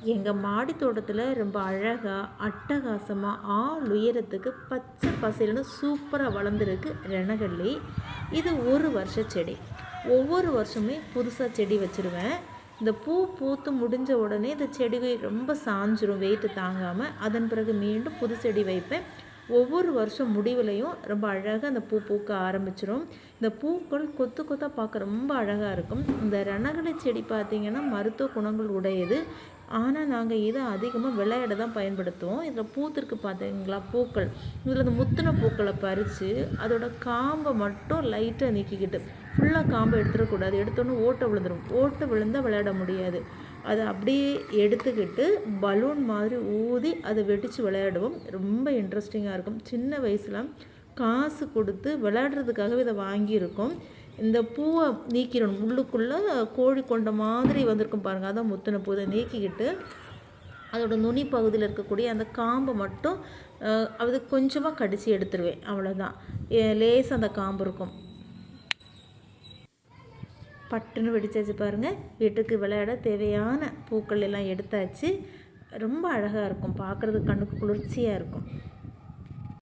எங்கள் மாடி தோட்டத்தில் ரொம்ப அழகாக அட்டகாசமாக உயரத்துக்கு பச்சை பசேல்னு சூப்பராக வளர்ந்துருக்கு ரணகல்லி. இது ஒரு வருஷ செடி. ஒவ்வொரு வருஷமே புதுசாக செடி வச்சுருவேன். இந்த பூ பூத்து முடிஞ்ச உடனே இந்த செடி ரொம்ப சாஞ்சிரும் வெயிட்டு தாங்காமல். அதன் பிறகு மீண்டும் புது செடி வைப்பேன். ஒவ்வொரு வருஷம் முடிவுலையும் ரொம்ப அழகாக அந்த பூ பூக்க ஆரம்பிச்சிடும். இந்த பூக்கள் கொத்து கொத்தாக பார்க்க ரொம்ப அழகாக இருக்கும். இந்த ரணகலை செடி பார்த்திங்கன்னா மருத்துவ குணங்கள் உடையது. ஆனால் நாங்கள் இதை அதிகமாக விளையாட தான் பயன்படுத்துவோம். இதில் பூத்திருக்கு பார்த்தீங்களா பூக்கள். இதில் இந்த முத்தின பூக்களை பறித்து அதோட காம்பை மட்டும் லைட்டாக நீக்கிக்கிட்டு, ஃபுல்லாக காம்பை எடுத்துடக்கூடாது. எடுத்தோன்னே ஓட்டை விழுந்துடும். ஓட்டை விழுந்தால் விளையாட முடியாது. அதை அப்படியே எடுத்துக்கிட்டு பலூன் மாதிரி ஊதி அதை வெடித்து விளையாடுவோம். ரொம்ப இன்ட்ரெஸ்டிங்காக இருக்கும். சின்ன வயசில் காசு கொடுத்து விளையாடுறதுக்காகவே இதை வாங்கியிருக்கோம். இந்த பூவை நீக்கிடணும். உள்ளுக்குள்ளே கோழி கொண்ட மாதிரி வந்திருக்கும் பாருங்கள், அதான் முத்தின பூவை நீக்கிக்கிட்டு அதோட நுனி பகுதியில் இருக்கக்கூடிய அந்த காம்பை மட்டும் அது கொஞ்சமாக கடித்து எடுத்துருவேன். அவ்வளோதான். லேசாக அந்த காம்பு இருக்கும். பட்டுன்னு வெடிச்சாச்சு பாருங்கள். வீட்டுக்கு விளையாட தேவையான பூக்கள் எல்லாம் எடுத்தாச்சு. ரொம்ப அழகாக இருக்கும். பார்க்குறதுக்கு கண்ணுக்கு குளிர்ச்சியாக இருக்கும்.